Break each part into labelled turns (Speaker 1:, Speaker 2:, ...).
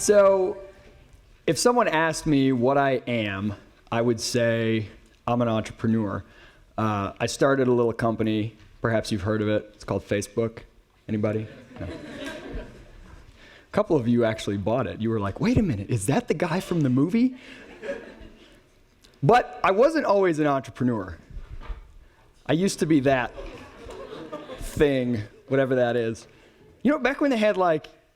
Speaker 1: So if someone asked me what I am, I would say I'm an entrepreneur. I started a little company. Perhaps you've heard of it. It's called Facebook. Anybody? No. A couple of you actually bought it. You were like, wait a minute, is that the guy from the movie? But I wasn't always an entrepreneur. I used to be that thing, whatever that is. You know, back when they had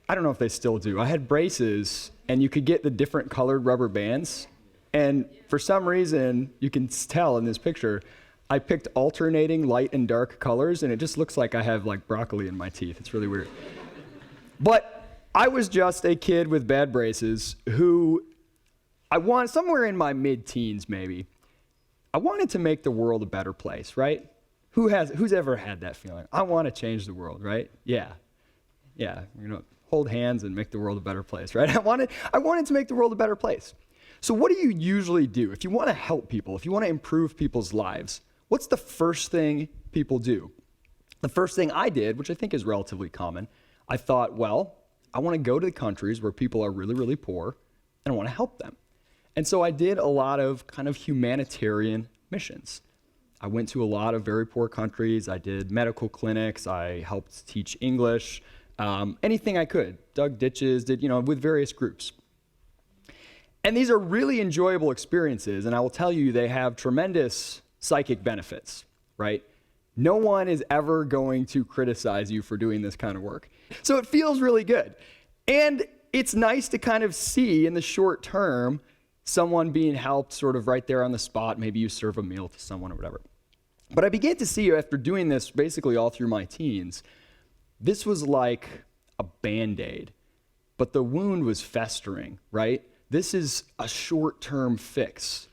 Speaker 1: I don't know if they still do, I had braces and you could get the different colored rubber bands. And for some reason, you can tell in this picture, I picked alternating light and dark colors, and it just looks like I have broccoli in my teeth. It's really weird. But I was just a kid with bad braces who somewhere in my mid-teens maybe, I wanted to make the world a better place, right? Who's ever had that feeling? I want to change the world, right? Yeah, hold hands and make the world a better place, right? I wanted to make the world a better place. So what do you usually do? If you want to help people, if you want to improve people's lives, what's the first thing people do? The first thing I did, which I think is relatively common, I thought, well, I want to go to the countries where people are really, really poor, and I want to help them. And so I did a lot of kind of humanitarian missions. I went to a lot of very poor countries. I did medical clinics. I helped teach English, anything I could. Dug ditches, with various groups. And these are really enjoyable experiences, and I will tell you, they have tremendous psychic benefits, right? No one is ever going to criticize you for doing this kind of work. So it feels really good. And it's nice to kind of see in the short term someone being helped sort of right there on the spot. Maybe you serve a meal to someone or whatever. But I began to see, after doing this basically all through my teens, this was like a Band-Aid, but the wound was festering, right? This is a short-term fix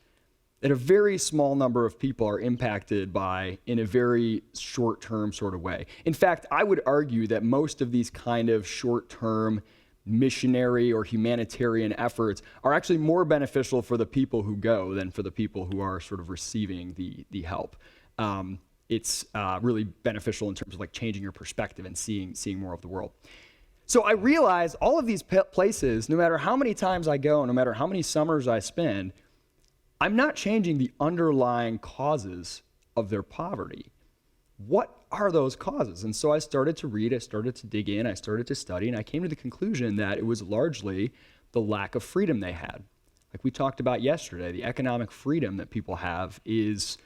Speaker 1: that a very small number of people are impacted by in a very short-term sort of way. In fact, I would argue that most of these kind of short-term missionary or humanitarian efforts are actually more beneficial for the people who go than for the people who are sort of receiving the help. It's really beneficial in terms of changing your perspective and seeing more of the world. So I realized all of these places, no matter how many times I go, no matter how many summers I spend, I'm not changing the underlying causes of their poverty. What are those causes? And so I started to read, I started to dig in, I started to study, and I came to the conclusion that it was largely the lack of freedom they had. Like we talked about yesterday, the economic freedom that people have is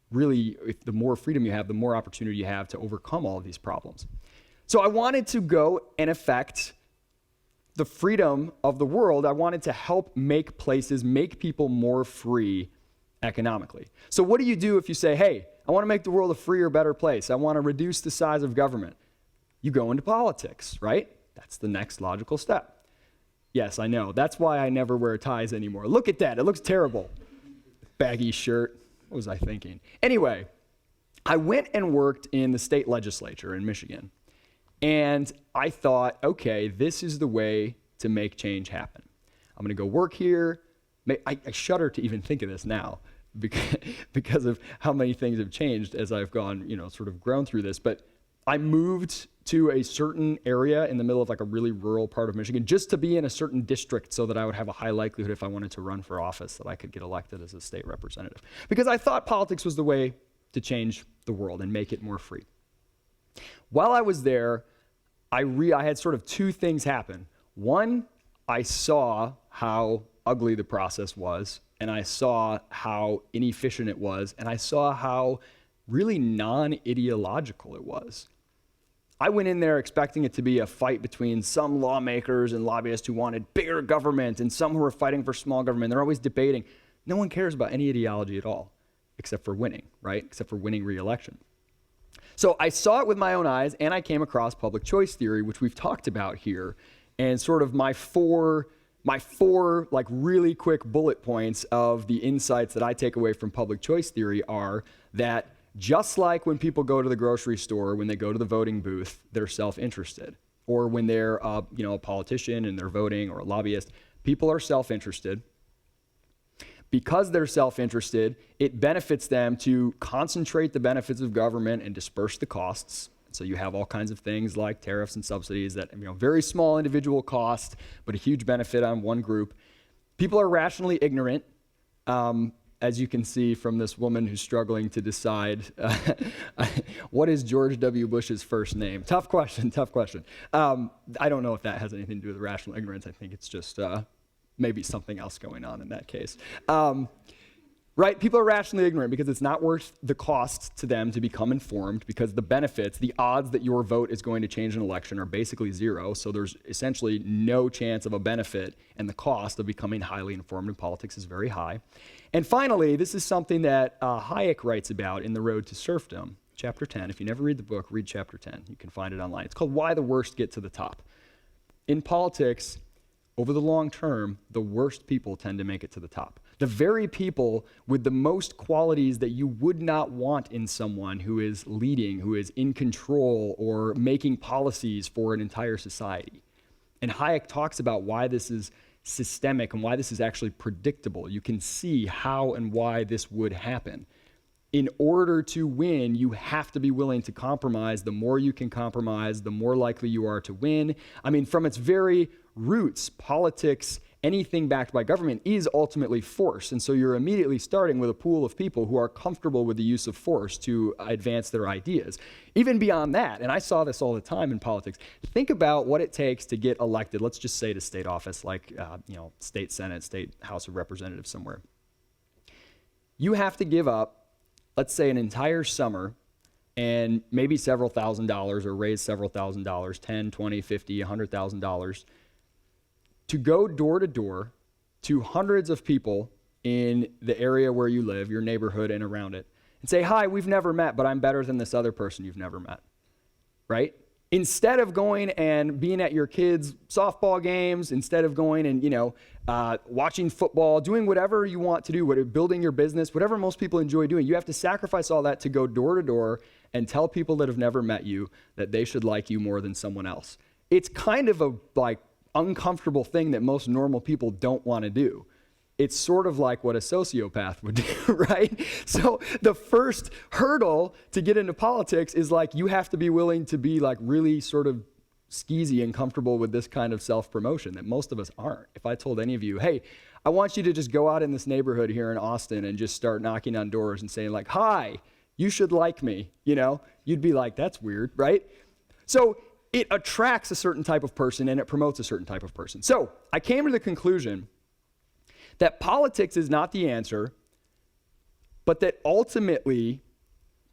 Speaker 1: really, if the more freedom you have, the more opportunity you have to overcome all of these problems. So I wanted to go and affect the freedom of the world. I wanted to help make people more free economically. So what do you do if you say, hey, I want to make the world a freer, better place. I want to reduce the size of government. You go into politics, right? That's the next logical step. Yes, I know. That's why I never wear ties anymore. Look at that. It looks terrible. Baggy shirt. What was I thinking? Anyway, I went and worked in the state legislature in Michigan. And I thought, okay, this is the way to make change happen. I'm going to go work here. I shudder to even think of this now because of how many things have changed as I've gone, sort of grown through this. But I moved to a certain area in the middle of a really rural part of Michigan just to be in a certain district so that I would have a high likelihood if I wanted to run for office that I could get elected as a state representative. Because I thought politics was the way to change the world and make it more free. While I was there, I had sort of two things happen. One, I saw how ugly the process was, and I saw how inefficient it was, and I saw how really non-ideological it was. I went in there expecting it to be a fight between some lawmakers and lobbyists who wanted bigger government and some who were fighting for small government. They're always debating. No one cares about any ideology at all, except for winning, right? Except for winning re-election. So I saw it with my own eyes, and I came across public choice theory, which we've talked about here, and sort of my four really quick bullet points of the insights that I take away from public choice theory are that just like when people go to the grocery store, when they go to the voting booth, they're self-interested, or when they're a politician and they're voting, or a lobbyist, people are self-interested. Because they're self-interested, it benefits them to concentrate the benefits of government and disperse the costs. So you have all kinds of things like tariffs and subsidies that, very small individual cost, but a huge benefit on one group. People are rationally ignorant, as you can see from this woman who's struggling to decide what is George W. Bush's first name. Tough question. I don't know if that has anything to do with rational ignorance. I think it's just maybe something else going on in that case. Right? People are rationally ignorant because it's not worth the cost to them to become informed, because the benefits, the odds that your vote is going to change an election are basically zero. So there's essentially no chance of a benefit, and the cost of becoming highly informed in politics is very high. And finally, this is something that Hayek writes about in The Road to Serfdom, chapter 10. If you never read the book, read chapter 10. You can find it online. It's called Why the Worst Get to the Top. In politics, over the long term, the worst people tend to make it to the top. The very people with the most qualities that you would not want in someone who is leading, who is in control or making policies for an entire society. And Hayek talks about why this is systemic and why this is actually predictable. You can see how and why this would happen. In order to win, you have to be willing to compromise. The more you can compromise, the more likely you are to win. From its very roots, politics, anything backed by government is ultimately force. And so you're immediately starting with a pool of people who are comfortable with the use of force to advance their ideas. Even beyond that, and I saw this all the time in politics, think about what it takes to get elected, let's just say to state office, like state senate, state house of representatives somewhere. You have to give up, let's say, an entire summer and maybe several $1,000s, or raise several $1,000s, $10, $20, $50, $100,000, to go door to door to hundreds of people in the area where you live, your neighborhood and around it, and say, hi, we've never met, but I'm better than this other person you've never met, right? Instead of going and being at your kids' softball games, instead of going and, watching football, doing whatever you want to do, building your business, whatever most people enjoy doing, you have to sacrifice all that to go door to door and tell people that have never met you that they should like you more than someone else. It's kind of a uncomfortable thing that most normal people don't want to do. It's sort of like what a sociopath would do, right? So the first hurdle to get into politics is you have to be willing to be really sort of skeezy and comfortable with this kind of self-promotion that most of us aren't. If I told any of you, hey, I want you to just go out in this neighborhood here in Austin and just start knocking on doors and saying hi, you should like me, you'd be like, that's weird, right? So it attracts a certain type of person and it promotes a certain type of person. So I came to the conclusion that politics is not the answer, but that ultimately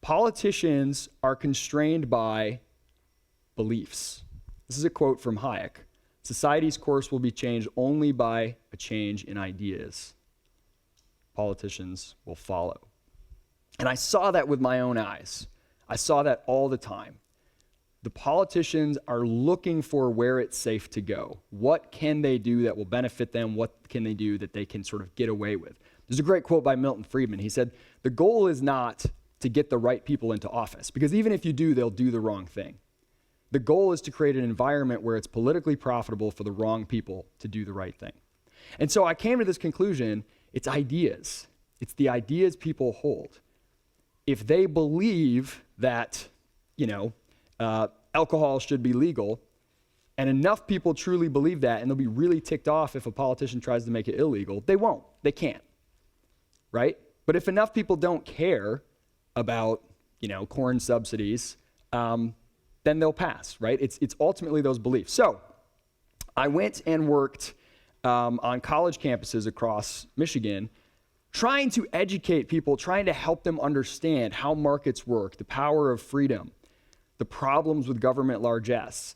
Speaker 1: politicians are constrained by beliefs. This is a quote from Hayek. Society's course will be changed only by a change in ideas. Politicians will follow. And I saw that with my own eyes. I saw that all the time. The politicians are looking for where it's safe to go. What can they do that will benefit them? What can they do that they can sort of get away with? There's a great quote by Milton Friedman. He said, the goal is not to get the right people into office, because even if you do, they'll do the wrong thing. The goal is to create an environment where it's politically profitable for the wrong people to do the right thing. And so I came to this conclusion, it's ideas. It's the ideas people hold. If they believe that, alcohol should be legal, and enough people truly believe that, and they'll be really ticked off if a politician tries to make it illegal, they won't. They can't, right? But if enough people don't care about, corn subsidies, then they'll pass, right? It's ultimately those beliefs. So I went and worked on college campuses across Michigan, trying to educate people, trying to help them understand how markets work, the power of freedom, the problems with government largesse.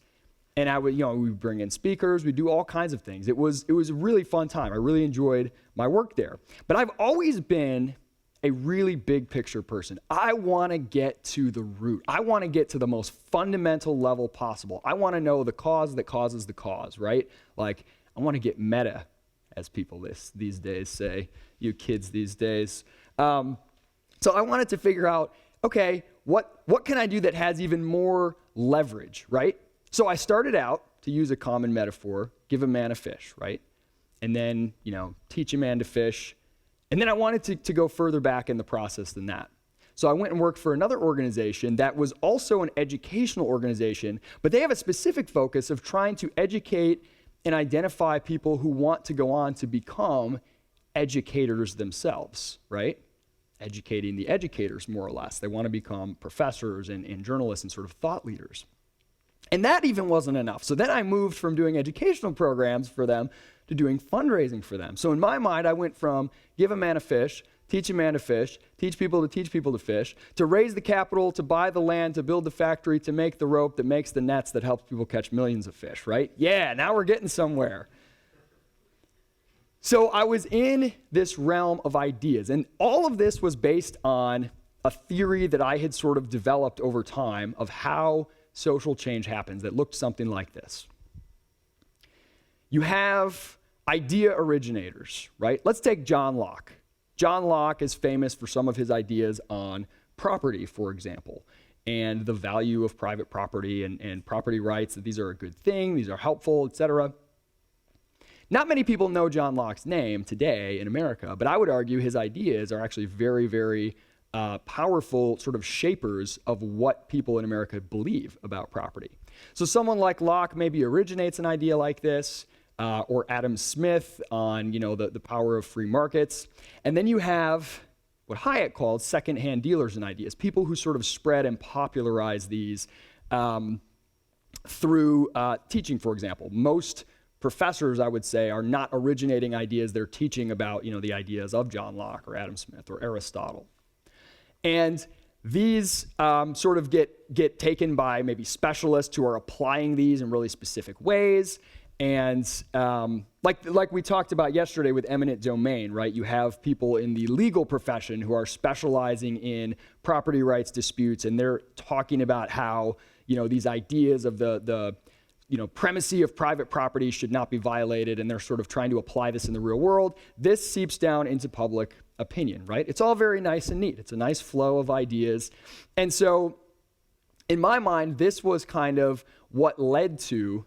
Speaker 1: And I would, we bring in speakers, we do all kinds of things. It was a really fun time. I really enjoyed my work there. But I've always been a really big picture person. I want to get to the root. I want to get to the most fundamental level possible. I want to know the cause that causes the cause, right? I want to get meta, as people these days say, you kids these days. So I wanted to figure out, okay, what can I do that has even more leverage, right? So I started out, to use a common metaphor, give a man a fish, right? And then, teach a man to fish. And then I wanted to go further back in the process than that. So I went and worked for another organization that was also an educational organization, but they have a specific focus of trying to educate and identify people who want to go on to become educators themselves, right? Educating the educators, more or less. They want to become professors and journalists and sort of thought leaders. And that even wasn't enough. So then I moved from doing educational programs for them to doing fundraising for them. So in my mind, I went from give a man a fish, teach a man to fish, teach people to fish, to raise the capital, to buy the land, to build the factory, to make the rope that makes the nets that helps people catch millions of fish, right? Yeah, now we're getting somewhere. So I was in this realm of ideas, and all of this was based on a theory that I had sort of developed over time of how social change happens that looked something like this. You have idea originators, right? Let's take John Locke. John Locke is famous for some of his ideas on property, for example, and the value of private property and property rights, that these are a good thing, these are helpful, etc. Not many people know John Locke's name today in America, but I would argue his ideas are actually very, very powerful sort of shapers of what people in America believe about property. So someone like Locke maybe originates an idea like this, or Adam Smith on, the power of free markets. And then you have what Hayek called secondhand dealers in ideas, people who sort of spread and popularize these through teaching, for example. Most professors, I would say, are not originating ideas. They're teaching about, the ideas of John Locke or Adam Smith or Aristotle. And these sort of get taken by maybe specialists who are applying these in really specific ways. And like we talked about yesterday with eminent domain, right? You have people in the legal profession who are specializing in property rights disputes, and they're talking about how, these ideas of the primacy of private property should not be violated, and they're sort of trying to apply this in the real world. This seeps down into public opinion, right? It's all very nice and neat. It's a nice flow of ideas. And so in my mind, this was kind of what led to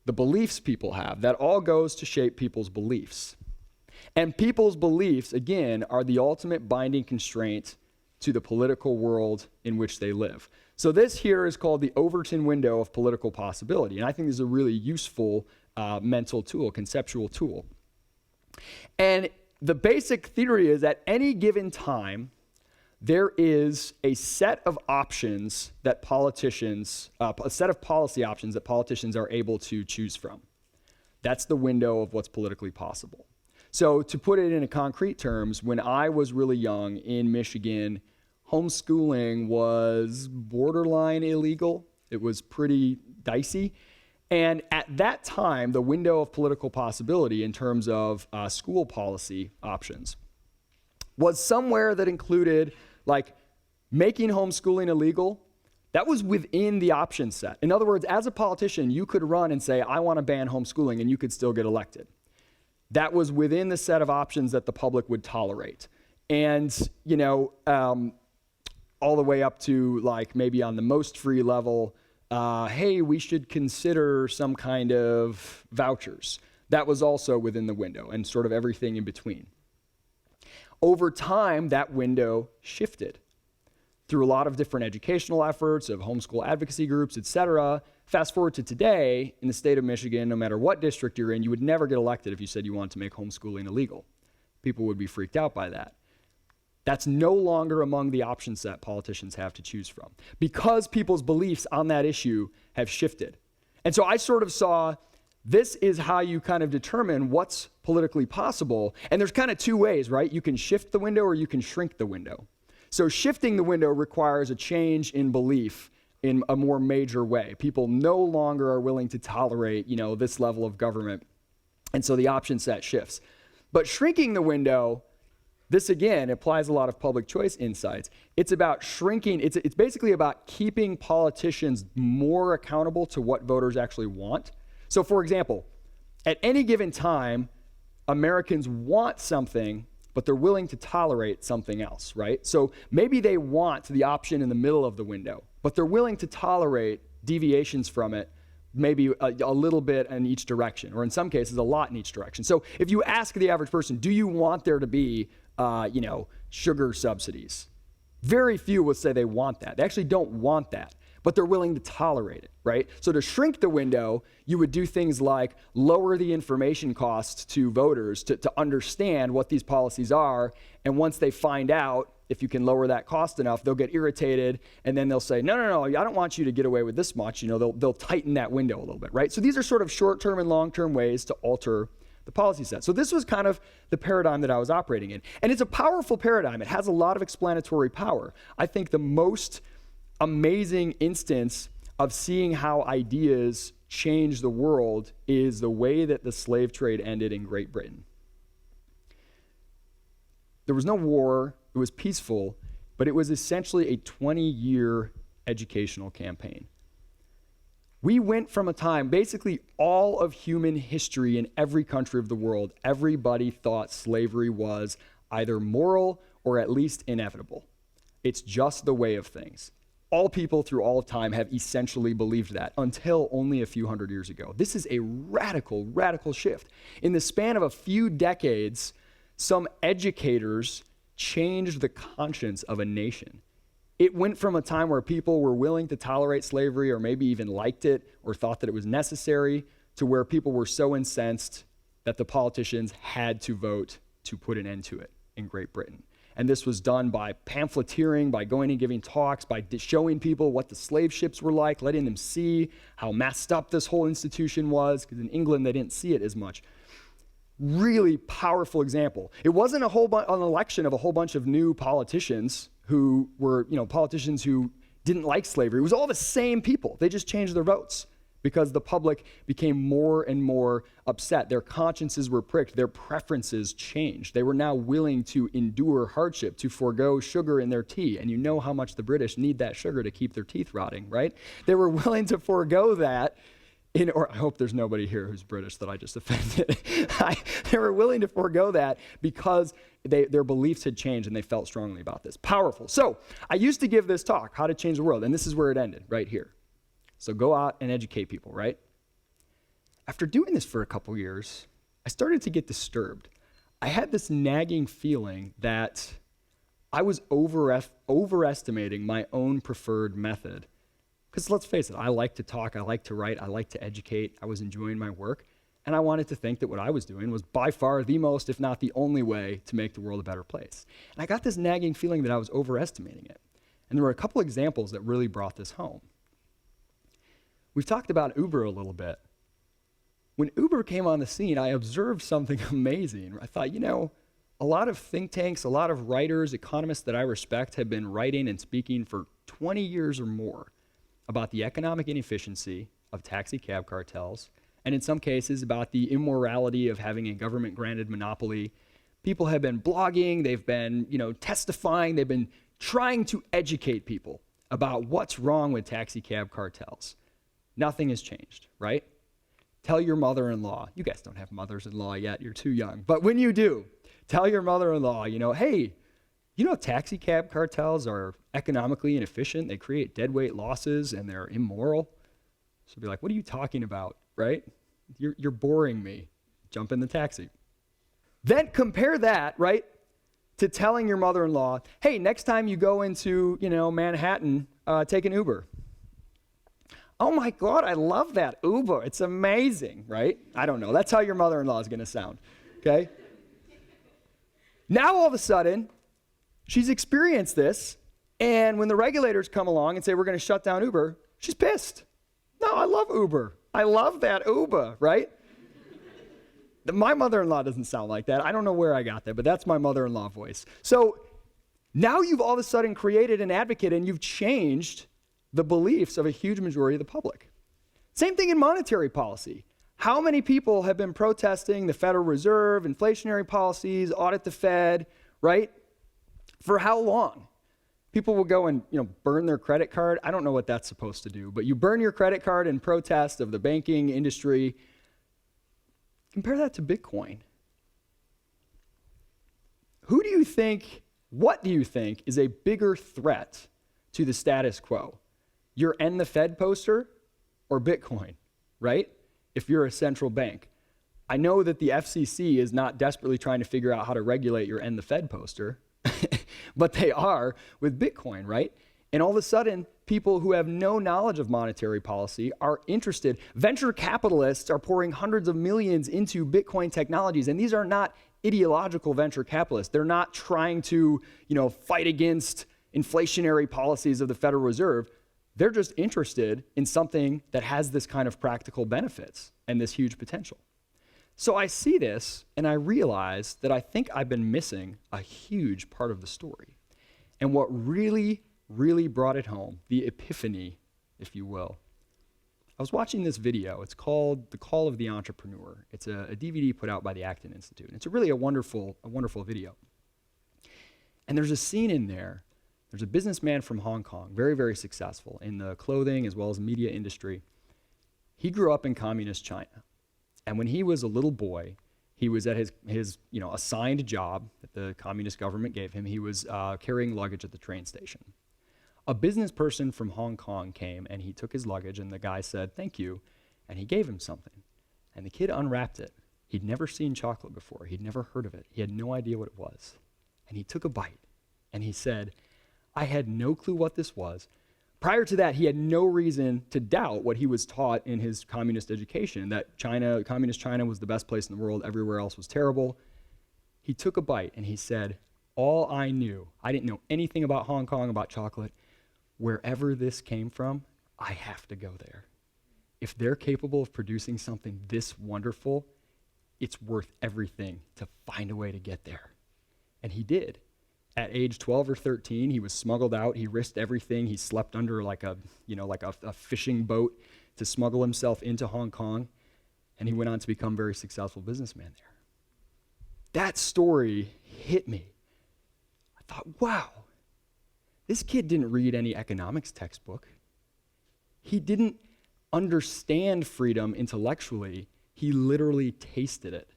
Speaker 1: the beliefs people have. That all goes to shape people's beliefs. And people's beliefs, again, are the ultimate binding constraint to the political world in which they live. So this here is called the Overton window of political possibility. And I think this is a really useful mental tool, conceptual tool. And the basic theory is at any given time, there is a set of options that politicians, a set of policy options that politicians are able to choose from. That's the window of what's politically possible. So to put it in concrete terms, when I was really young in Michigan, homeschooling was borderline illegal. It was pretty dicey. And at that time, the window of political possibility in terms of school policy options was somewhere that included like making homeschooling illegal. That was within the option set. In other words, as a politician, you could run and say, I want to ban homeschooling, and you could still get elected. That was within the set of options that the public would tolerate. And, all the way up to like maybe on the most free level, hey, we should consider some kind of vouchers. That was also within the window, and sort of everything in between. Over time, that window shifted through a lot of different educational efforts of homeschool advocacy groups, et cetera. Fast forward to today, in the state of Michigan, no matter what district you're in, you would never get elected if you said you wanted to make homeschooling illegal. People would be freaked out by that. That's no longer among the option set politicians have to choose from, because people's beliefs on that issue have shifted. And so I sort of saw this is how you kind of determine what's politically possible. And there's kind of two ways, right? You can shift the window or you can shrink the window. So shifting the window requires a change in belief in a more major way. People no longer are willing to tolerate, this level of government. And so the option set shifts. But shrinking the window, this again applies a lot of public choice insights. It's about shrinking, it's basically about keeping politicians more accountable to what voters actually want. So for example, at any given time, Americans want something, but they're willing to tolerate something else, right? So maybe they want the option in the middle of the window, but they're willing to tolerate deviations from it, maybe a little bit in each direction, or in some cases, a lot in each direction. So if you ask the average person, do you want there to be, sugar subsidies? Very few will say they want that. They actually don't want that, but they're willing to tolerate it, right? So to shrink the window, you would do things like lower the information costs to voters to understand what these policies are. And once they find out, if you can lower that cost enough, they'll get irritated, and then they'll say, no, I don't want you to get away with this much. They'll tighten that window a little bit, right? So these are sort of short-term and long-term ways to alter the policy set. So this was kind of the paradigm that I was operating in. And it's a powerful paradigm. It has a lot of explanatory power. I think the most amazing instance of seeing how ideas change the world is the way that the slave trade ended in Great Britain. There was no war. It was peaceful, but it was essentially a 20-year educational campaign. We went from a time, basically all of human history in every country of the world, everybody thought slavery was either moral or at least inevitable. It's just the way of things. All people through all of time have essentially believed that until only a few hundred years ago. This is a radical, radical shift. In the span of a few decades, some educators changed the conscience of a nation. It went from a time where people were willing to tolerate slavery or maybe even liked it or thought that it was necessary to where people were so incensed that the politicians had to vote to put an end to it in Great Britain. And this was done by pamphleteering, by going and giving talks, by showing people what the slave ships were like, letting them see how messed up this whole institution was, because in England they didn't see it as much. Really powerful example. It wasn't an election of a whole bunch of new politicians who were, politicians who didn't like slavery. It was all the same people. They just changed their votes because the public became more and more upset. Their consciences were pricked. Their preferences changed. They were now willing to endure hardship, to forego sugar in their tea. And you know how much the British need that sugar to keep their teeth rotting, right? They were willing to forego that. Or I hope there's nobody here who's British that I just offended. They were willing to forego that because their beliefs had changed and they felt strongly about this. Powerful. So I used to give this talk, How to Change the World, and this is where it ended, right here. So go out and educate people, right? After doing this for a couple years, I started to get disturbed. I had this nagging feeling that I was overestimating my own preferred method. Because let's face it, I like to talk, I like to write, I like to educate, I was enjoying my work, and I wanted to think that what I was doing was by far the most, if not the only way to make the world a better place. And I got this nagging feeling that I was overestimating it. And there were a couple examples that really brought this home. We've talked about Uber a little bit. When Uber came on the scene, I observed something amazing. I thought, a lot of think tanks, a lot of writers, economists that I respect have been writing and speaking for 20 years or more about the economic inefficiency of taxi cab cartels, and in some cases about the immorality of having a government-granted monopoly. People have been blogging, they've been, testifying, they've been trying to educate people about what's wrong with taxi cab cartels. Nothing has changed, right? Tell your mother-in-law. You guys don't have mothers-in-law yet, you're too young. But when you do, tell your mother-in-law, hey, taxi cab cartels are economically inefficient. They create deadweight losses and they're immoral. So be like, what are you talking about, right? You're boring me. Jump in the taxi. Then compare that, right, to telling your mother-in-law, hey, next time you go into, Manhattan, take an Uber. Oh my God, I love that Uber. It's amazing, right? I don't know. That's how your mother-in-law is going to sound, okay? Now all of a sudden, she's experienced this, and when the regulators come along and say, we're going to shut down Uber, she's pissed. No, I love Uber. I love that Uber, right? My mother-in-law doesn't sound like that. I don't know where I got that, but that's my mother-in-law voice. So now you've all of a sudden created an advocate, and you've changed the beliefs of a huge majority of the public. Same thing in monetary policy. How many people have been protesting the Federal Reserve, inflationary policies, audit the Fed, right? For how long? People will go and burn their credit card. I don't know what that's supposed to do, but you burn your credit card in protest of the banking industry. Compare that to Bitcoin. What do you think is a bigger threat to the status quo? Your End the Fed poster or Bitcoin, right? If you're a central bank. I know that the FCC is not desperately trying to figure out how to regulate your End the Fed poster, but they are with Bitcoin, right? And all of a sudden, people who have no knowledge of monetary policy are interested. Venture capitalists are pouring hundreds of millions into Bitcoin technologies, and these are not ideological venture capitalists. They're not trying to, fight against inflationary policies of the Federal Reserve. They're just interested in something that has this kind of practical benefits and this huge potential. So I see this, and I realize that I think I've been missing a huge part of the story. And what really brought it home, the epiphany, if you will. I was watching this video. It's called The Call of the Entrepreneur. It's a DVD put out by the Acton Institute. And it's really a wonderful video. And there's a scene in there. There's a businessman from Hong Kong, very, very successful in the clothing as well as media industry. He grew up in communist China. And when he was a little boy, he was at his assigned job that the communist government gave him. He was carrying luggage at the train station. A business person from Hong Kong came and he took his luggage and the guy said, "Thank you," and he gave him something. And the kid unwrapped it. He'd never seen chocolate before. He'd never heard of it. He had no idea what it was. And he took a bite and he said, "I had no clue what this was." Prior to that, he had no reason to doubt what he was taught in his communist education, that communist China was the best place in the world, everywhere else was terrible. He took a bite and he said, "All I knew, I didn't know anything about Hong Kong, about chocolate. Wherever this came from, I have to go there. If they're capable of producing something this wonderful, it's worth everything to find a way to get there." And he did. At age 12 or 13, he was smuggled out. He risked everything. He slept under like a fishing boat to smuggle himself into Hong Kong. And he went on to become a very successful businessman there. That story hit me. I thought, wow, this kid didn't read any economics textbook. He didn't understand freedom intellectually. He literally tasted it.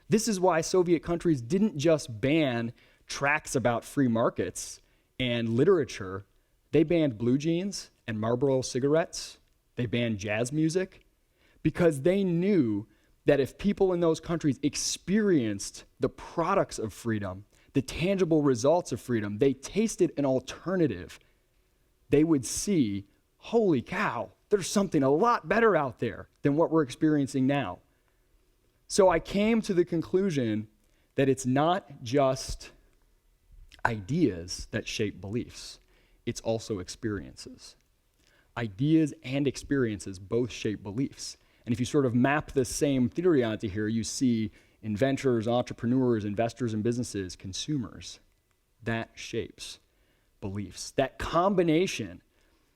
Speaker 1: This is why Soviet countries didn't just ban tracts about free markets and literature. They banned blue jeans and Marlboro cigarettes. They banned jazz music because they knew that if people in those countries experienced the products of freedom, the tangible results of freedom, they tasted an alternative, they would see, holy cow, there's something a lot better out there than what we're experiencing now. So I came to the conclusion that it's not just ideas that shape beliefs, it's also experiences. Ideas and experiences both shape beliefs. And if you sort of map the same theory onto here, you see inventors, entrepreneurs, investors in businesses, consumers. That shapes beliefs. That combination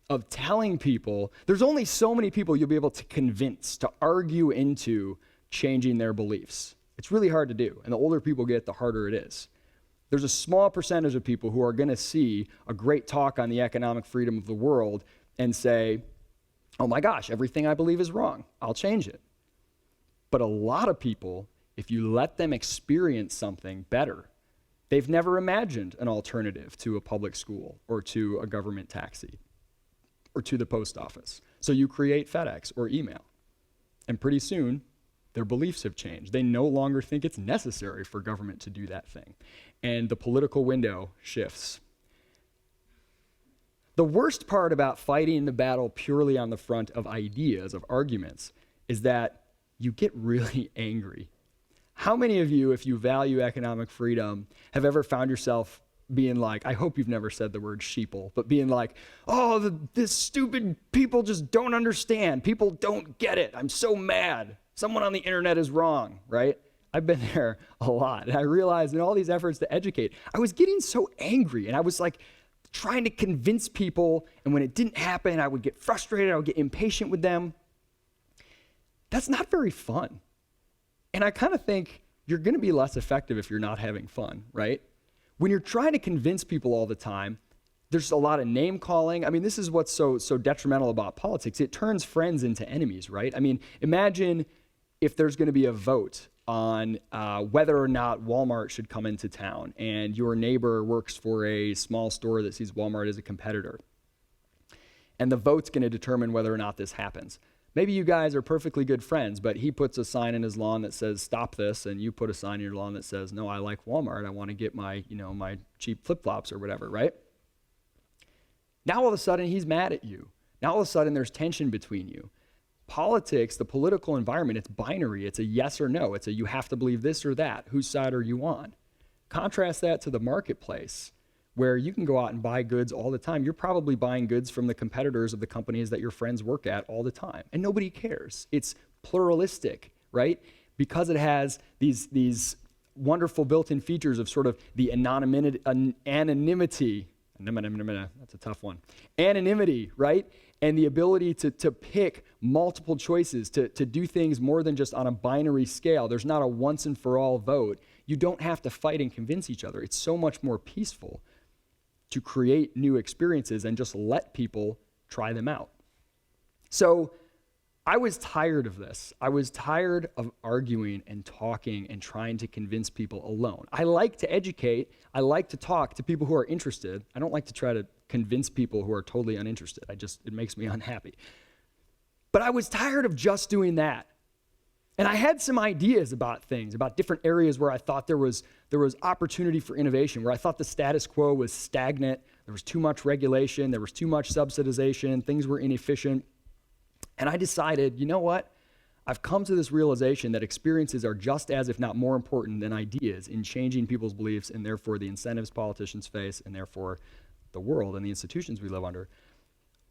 Speaker 1: of telling people, there's only so many people you'll be able to convince, to argue into changing their beliefs. It's really hard to do. And the older people get, the harder it is. There's a small percentage of people who are going to see a great talk on the economic freedom of the world and say, "Oh my gosh, everything I believe is wrong. I'll change it." But a lot of people, if you let them experience something better, they've never imagined an alternative to a public school or to a government taxi or to the post office. So you create FedEx or email. And pretty soon, their beliefs have changed. They no longer think it's necessary for government to do that thing. And the political window shifts. The worst part about fighting the battle purely on the front of ideas, of arguments, is that you get really angry. How many of you, if you value economic freedom, have ever found yourself being like, I hope you've never said the word sheeple, but being like, "Oh, this stupid people just don't understand. People don't get it. I'm so mad. Someone on the internet is wrong," right? I've been there a lot. And I realized in all these efforts to educate, I was getting so angry and I was like trying to convince people. And when it didn't happen, I would get frustrated. I would get impatient with them. That's not very fun. And I kind of think you're going to be less effective if you're not having fun, right? When you're trying to convince people all the time, there's a lot of name calling. I mean, this is what's so detrimental about politics. It turns friends into enemies, right? I mean, imagine if there's going to be a vote on whether or not Walmart should come into town, and your neighbor works for a small store that sees Walmart as a competitor. And the vote's going to determine whether or not this happens. Maybe you guys are perfectly good friends, but he puts a sign in his lawn that says, stop this, and you put a sign in your lawn that says, no, I like Walmart. I want to get my, my cheap flip-flops or whatever, right? Now all of a sudden he's mad at you. Now all of a sudden there's tension between you. Politics, the political environment, it's binary. It's a yes or no. It's a you have to believe this or that. Whose side are you on? Contrast that to the marketplace, where you can go out and buy goods all the time. You're probably buying goods from the competitors of the companies that your friends work at all the time, and nobody cares. It's pluralistic, right? Because it has these wonderful built-in features of sort of the anonymity, that's a tough one. Anonymity, right? And the ability to pick multiple choices, to do things more than just on a binary scale. There's not a once and for all vote. You don't have to fight and convince each other. It's so much more peaceful to create new experiences and just let people try them out. So I was tired of this. I was tired of arguing and talking and trying to convince people alone. I like to educate. I like to talk to people who are interested. I don't like to try to convince people who are totally uninterested. It makes me unhappy. But I was tired of just doing that. And I had some ideas about things, about different areas where I thought there was opportunity for innovation, where I thought the status quo was stagnant, there was too much regulation, there was too much subsidization, things were inefficient. And I decided, you know what? I've come to this realization that experiences are just as, if not more important than ideas in changing people's beliefs and therefore the incentives politicians face and therefore the world and the institutions we live under.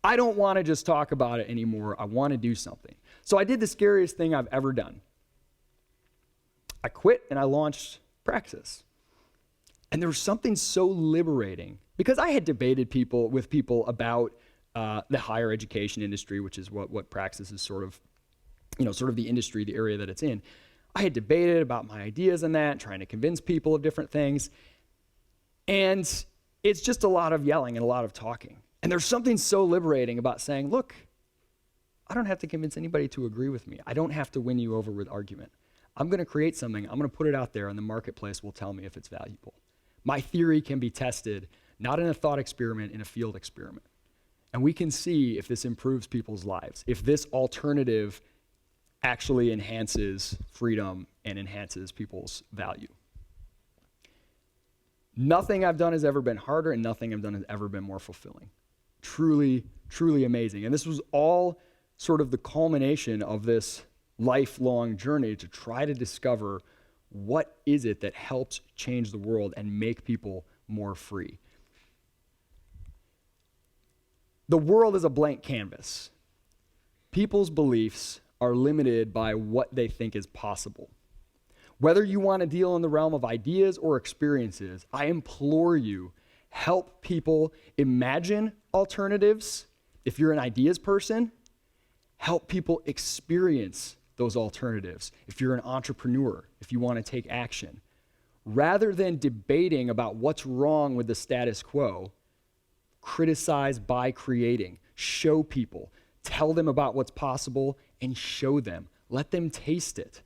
Speaker 1: I don't want to just talk about it anymore. I want to do something. So I did the scariest thing I've ever done. I quit and I launched Praxis. And there was something so liberating because I had debated with people about the higher education industry, which is what Praxis is sort of the industry, the area that it's in. I had debated about my ideas on that, trying to convince people of different things. And it's just a lot of yelling and a lot of talking. And there's something so liberating about saying, look, I don't have to convince anybody to agree with me. I don't have to win you over with argument. I'm going to create something. I'm going to put it out there, and the marketplace will tell me if it's valuable. My theory can be tested, not in a thought experiment, in a field experiment. And we can see if this improves people's lives, if this alternative actually enhances freedom and enhances people's value. Nothing I've done has ever been harder, and nothing I've done has ever been more fulfilling. Truly, truly amazing. And this was all sort of the culmination of this lifelong journey to try to discover what is it that helps change the world and make people more free. The world is a blank canvas. People's beliefs are limited by what they think is possible. Whether you want to deal in the realm of ideas or experiences, I implore you, help people imagine alternatives. If you're an ideas person, help people experience those alternatives. If you're an entrepreneur, if you want to take action, rather than debating about what's wrong with the status quo, criticize by creating. Show people. Tell them about what's possible and show them. Let them taste it.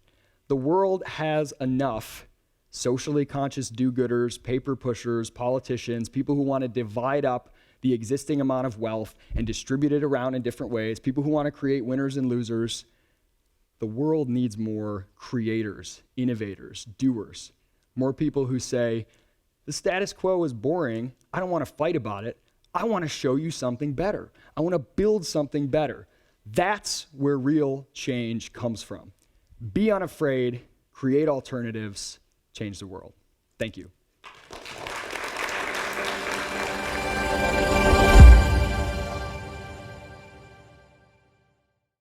Speaker 1: The world has enough socially conscious do-gooders, paper pushers, politicians, people who want to divide up the existing amount of wealth and distribute it around in different ways, people who want to create winners and losers. The world needs more creators, innovators, doers, more people who say, the status quo is boring. I don't want to fight about it. I want to show you something better. I want to build something better. That's where real change comes from. Be unafraid, create alternatives, change the world. Thank you.